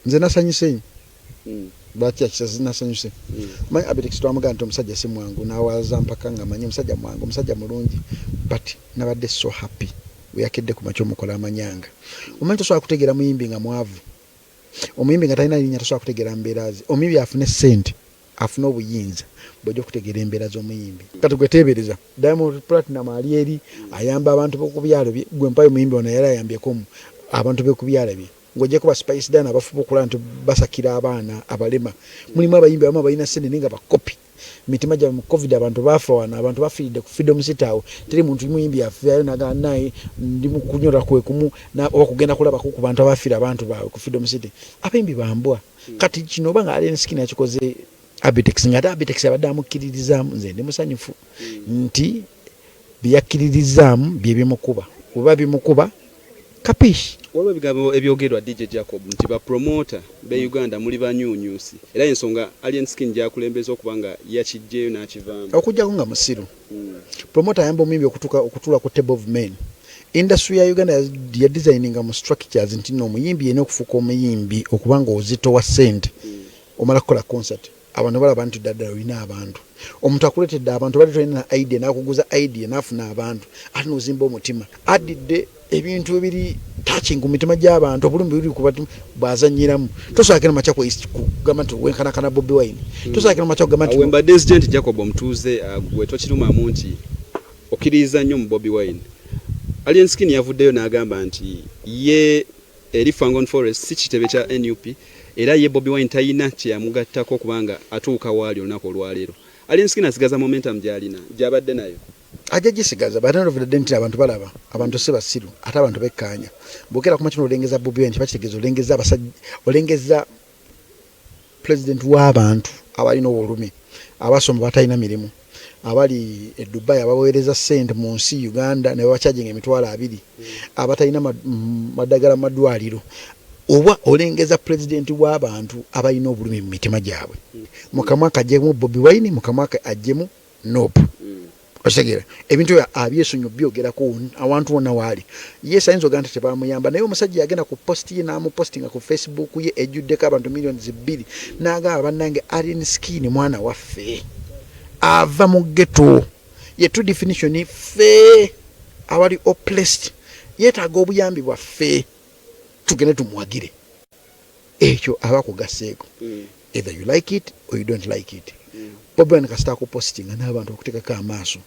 Nze nasanyuse lwaki akisazi nasanyuse manyi Abitex twamugaa nti omusajja si mwangu n'awaza mpaka nga manyi omusajja mwangu omusajja mulungi but nabadde so happy weyakedde ku makyo mukola amanyanga omanyi tosobola kutegeera muyimbi nga mwavu omuyimbi nga talina linnya tosobola kutegeera mbeera ze omuyimbi afune ssente afune obuyinza bw'ojja okutegeera embeera z'omuyimbi kati gwe teebereza Diamond Platinum ali eri ayamba abantu b'oku byalo bye gwe mpayo omuyimbi ono yali ayambyeko abantu b'oku byalo bye ng'ojjako ba Spice Dana abafuba okulaba nti basakira abaana abalema mulimu abayimbi abamu abalina ssente naye nga bakopi mitima gyabwe mu covid abantu baafa wano abantu bafiiridde ku freedom city awo teri muntu muyimbi yafeeyo nagaa naye ndi mu kunyora kwe kumu oba kugenda kulabako ku bantu abafiira abantu baabwe ku freedom city abayimbi bambwa kati kino oba nga Alien Skin akikoze Abitex nga ate Abitex abadde amukkiririzaamu nze ndi musanyufu nti byeyakkiririzaamu bye bimukuba oba bimukuba kapishi waliwo ebigambo ebyogerwa DJ Jacob nti ba promoter be Uganda muli banyunyusi era ensonga Alien Skin gyakulembeza okuba nga yakijjeyo n'akivaamu okujjako nga musiru promoter ayamba omuyimbi okutula ku table of men industry ya Uganda ya designinga mu structures nti no omuyimbi yena okufuuka omuyimbi okuba nga ozitowa ssente omala kukola concert abantu balaba nti ddala olina abantu omuntu akuletedde abantu bali tolina idea n'akuguza idea n'afuna abantu ate n'ozimba omutima addidde ebintu ebiri touching ku mitima gy'abantu obulumbi buli kuba bwazanyiramu tosobola macha kugamba nti wenkanakana Bobi Wine tosobola macha kugamba nti wemba President Jacob Omutuuze gwe tokirumamu nti okkiriza nnyo mu Bobi Wine Alien Skin yavuddeyo n'agamba nti ye eri Fangon Forest si kitebe kya NUP era ye Bobi Wine tayina kyeyamugattako kubanga atuuka waali olunaku olwaleero Alien Skin asigaza momentum gy'alina gy'abadde nayo ajja gisigaza batano vudde nti abantu balaba abantu se basiru ate abantu bekkanya bokera ku makino olengeza Bobi Wine bakitegeeza olengeza abasajja olengeza president w'abantu abalina obulumi abasoma batalina mirimu abali e Dubai abaweereza ssente mu nsi Uganda ne babacharging emitwalo 2 abatalina madagala madwaliro oba olengeza president w'abantu abalina obulumi mu mitima gyabwe mukamwa kajjemu Bobi Wine mukamwa ajjemu nope osegera ebintu abyesonyo byogerako awantu wonna waali yes ayinza ogamba nti tebamuyamba naye omusajja yagenda ku post ye n'amupostinga ku Facebook ye ejjuddeko abantu millions 2 n'agamba bannange Alien Skin mwana waffe ava mu ghetto ye true definition ffe abali oppressed yeetaaga obuyambi bwaffe tugende tumwagire ekyo abakugaseeko either you like it or you don't like it Bobi Wine kasita ku posting n'abantu okutekako amaaso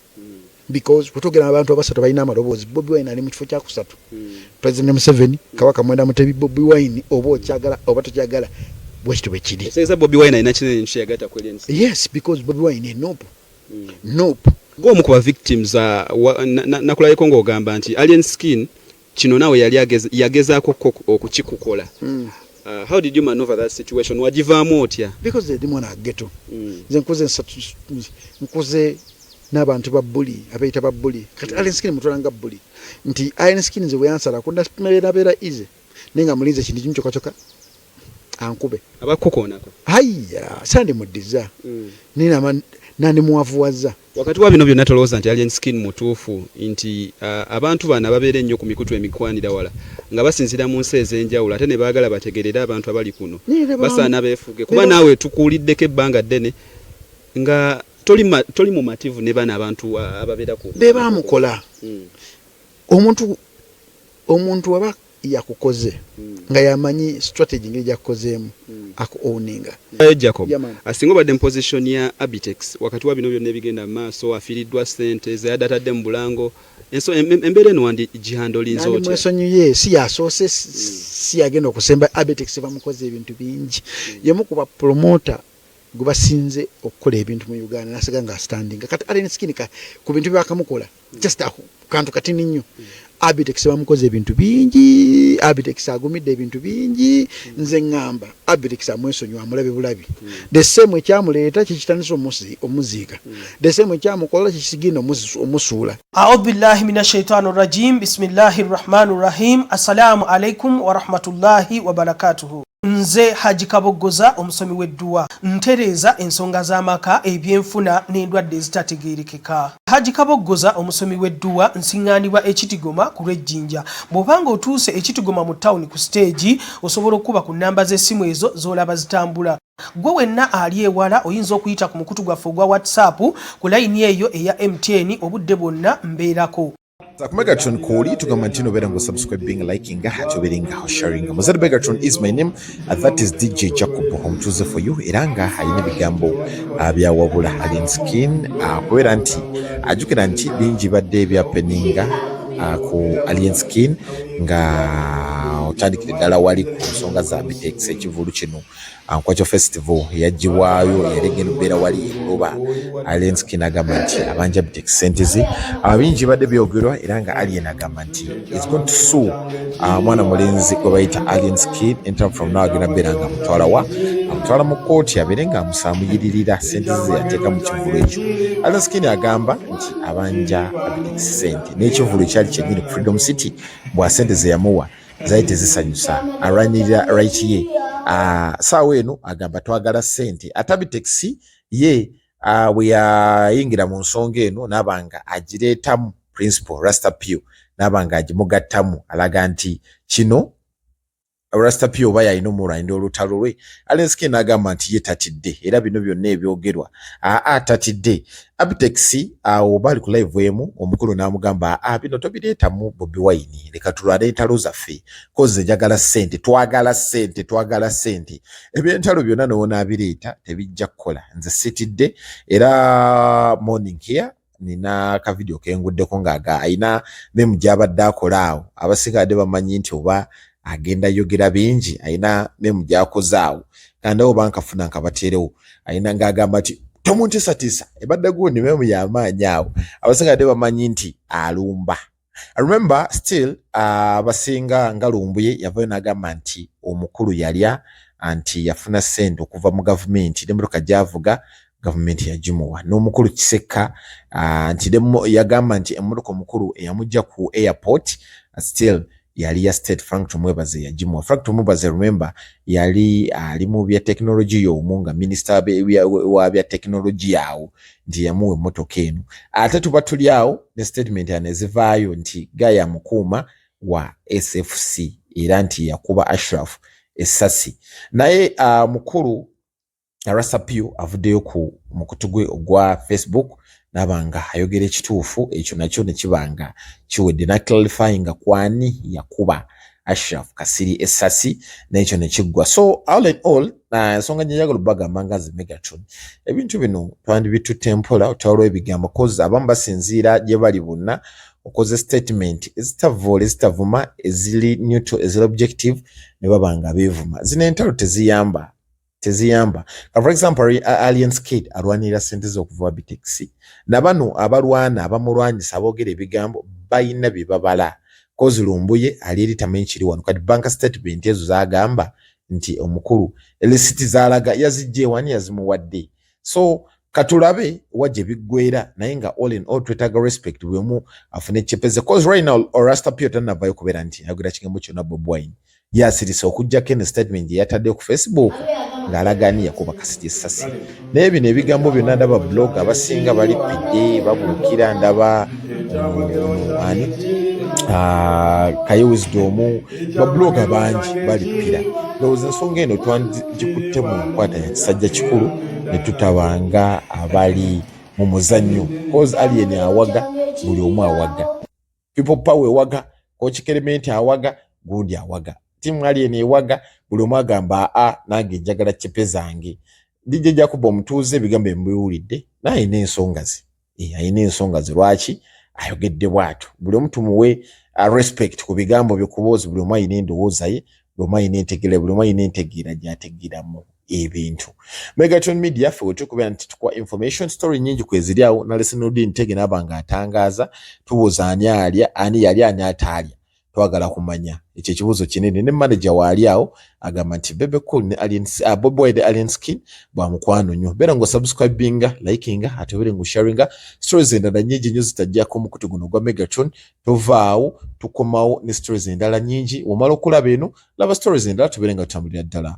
because kutogera abantu abasatu balina amaloboozi Bobi Wine ali mu kifo kya kusatu President Museveni Kabaka Mwenda Mutebi Bobi Wine oba okyagala oba tokyagala bwekito bwe kiri sasa Bobi Wine alina kinene kyeyagatta ku Alien Skin yes because Bobi Wine nope ng'omu ku ba victims nakulabyeko ng'ogamba nti Alien Skin kino naawe yali yagezaako okukikukola how did you maneuver that situation wagivaamu otya because ndi mwana ghetto nze nkuze n'abantu ba bully abayita ba bully kati Alien Skin mutolanga bully nti Alien Skin nze weyansala kunda beera easy ninga mulinze kintu kimu kyokka ankube abakukoonako haya sande mudiza nina nani muwavuwaza wakati wa bino byonna tolowooza nti Alien Skin mutuufu nti abantu bano ababeera ennyo ku mikutu emikwanira wala nga basinzira mu nsi ez'enjawulo ate ne baagala bategerere abantu abali kuno basaana beefuge kuba naawe tukuuliddeko ebbanga ddene nga toli mu mativu ne bana abantu ababeera ku be baamukola omuntu waba yakukoze nga yamanyi strategy ngeri gyakukozeemu owninga Jacob asinga badde mu position ya Abitex wakati wa bino byonna ebigenda mu maaso afiiriddwa ssente zeyadatadde mu bulango embeera eno wandi gihandolinze otya mwesonyiye si yasoose si yagenda okusemba Abitex bamukoze ebintu bingi yemu kuba promoter gwe basinze okukola ebintu mu Uganda nasiga nga standing kati Alien Skin ku bintu byakamukola just kantu katini nnyo Abitex bamukoze ebintu bingi Abitex agumidde ebintu bingi nze ngamba Abitex amwesonyiwa amulabe bulabi the same ekyamuleeta kikitanisa omuziika the same ekyamukola kikisigina omusuula a'udhu billahi minash shaitani rajim bismillahir rahmanir rahim assalamu alaikum wa rahmatullahi wa barakatuh nze Haji Kaboggoza omusomi w'edduwa ntereeza ensonga z'amaka ebyenfuna n'endwadde ezitategeerekeka. Haji Kaboggoza omusomi w'edduwa nsiŋŋaanibwa ekitigoma ku lw'ejjinja. Bw'obanga otuuse ekitigoma mu ttawuni ku siteegi osobola okuba ku nnamba z'essimu ezo z'olaba zitambula. Gwe wenna ali ewala oyinza okuyita ku mukutu gwaffe ogwa WhatsApp ku layini eyo eya MTN obudde bwonna mbeerako. Megatron Koli tugamba nti nobeera ngo subscribing, liking, atobeere nga sharing. Muzadde Megatron is my name, that is DJ Jacob Omutuuze for you. Era nga alina ebigambo byawabula alien skin kubeera nti ajjukira nti bingi badde ebyapeninga ku alien skin nga otandikira ddala wali ku nsonga za Bitex ekivulu kino Nkwacho Festival yajiwaayo yalegera beera wali kuba alien skin agamba nti abanja Bitex sentezi abingi badde byogerwa era nga alien agamba nti it's going to sue mwana mulenzi gwe bayita alien skin in from now agenda beera nga mutwala mu kooti abeere nga amusamuyiririra sentezi yateeka mu kivulu ekyo. Alien skin agamba nti abanja Bitex sente n'ekivulu ekyali kyennyini ku Freedom City bwa sente ze yamuwa zaali tezisanyusa alwanirira right ye. Saawa eno agamba twagala sente ate Bitex ye bwe yayingira mu nsonga eno n'abanga agireetamu principal Rasta Pio n'abanga agimugattamu alaga nti kino Rasta Pio oba yalina omulwanyi olutalo lwe. Alien Skin agamba nti ye tatidde era bino byonna ebyogerwa tatidde. Bitex awo bali ku live emu omukulu n'amugamba bino tobireetamu Bobi Wine leka tulwane entalo zaffe koze njagala sente twagala sente ebyentalo byonna n'onaabireeta tebijja kukola nze sitidde era morning here nina ka video kenguddeko ng'aga ayina memu gy'abadde akola awo abasigadde bamanyi nti oba agenda yogera bingi ayina memu gyakozaawo kandi awo bankafuna nkabateerewo ayina ng'agamba nti tomuntisatisa ebadde gundi memu y'amaanyi awo abasigadde bamanyi nti alumba. I remember still abasinga nga lumbuye yavayo n'agamba nti omukulu yalya anti yafuna sente okuva mu gavumenti n'emmotoka gy'avuga gavumenti yagimuwa n'omukulu Kiseka nti yagamba nti emmotoka omukulu eyamujja ku airport still yali ya state. Frank Tumwebaze yagimuwa. Frank Tumwebaze remember yali ali mu bya technology y'omunga minister wa bya technology yawo nti yamuwe emmotoka eno ate tuba tuli awo ne statement yanezivaayo nti gaya mukuma wa SFC era nti yakuba Ashraf essasi naye mukulu Rasta Pio avuddeyo ku mukutu gwe ogwa Facebook nabanga ayogera ekituufu ekyo nakyo ne kibanga kiwedde na clarifying kwani yakuba Ashraf Kasiri essasi n'ekyo ne kiggwa. So all in all nsonga njagala bagamba ngazi Megatron ebintu bino twandi bitu tempola otawalwa ebigambo cause abamu basinziira gye bali bonna okoze statement ezitavuma ezili neutral ezili objective ne babanga beevuma zino entalo teziyamba. For example Alien Skid alwanira sente z'okuva Bitex na bano abalwana abamulwanyisa aboogera ebigambo bayina bye babala kozi lumbuye ali eri tamanyi kiri wano kati bank statement ezo zagamba nti omukulu elisiti zalaga yazijje wani yazimuwadde. So katulabe wajje biggwera naye nga all in all twetaaga respect bwemu afune chepeze cause right now Rasta Pio tanavayo kubeera nti ayogera kigambo kyonna Bobi Wine yasirise okujjako ne statement yatadde ku Facebook ng'alagani yakuba Kasiri essasi naye bino ebigambo byonna ndaba blog abasinga balipidde babuukira ndaba ani Kaye Wisdom babloga bangi balipira ndowooza ensonga eno twandikutte mu nkwata ya kisajja kikulu ne tutabanga abali mu muzannyo cause alien awaga buli omu awaga people power ewaga Coach Kerementi awaga gundi awaga timu alien ewaga buli omu agamba nange njagala chepe zange DJ Jacob Omutuuze ebigambo mbiwulidde naye n'ensonga ze ayina ensonga ze lwaki ayogedde bwatu buli omu tumuwe respect ku bigambo by'okuboozi buli omu ayina endowooza ye buli omu ayina entegera buli omu ayina entegeera gy'ategeeramu ebintu. Megatron Media ffe wetukubeera nti tukwa information story nyingi kweziri awo nalesenodi ntege n'abanga atangaaza tubuuza ani alya ani yali ani ataalya twagala kumanya ekyo ekibuuzo kinene ne manager waali awo agamba nti Bebe Cool ne Bobi Wine Alien Skin bwa mukwano nnyo beera ngo subscribinga likinga ate beera ngo sharinga stories endala nyingi nnyo zitajjako omukutu guno gwa Megatron tovaawo tukomawo ne stories endala nyingi omala okulaba eno laba stories endala tubeere nga tutambulira ddala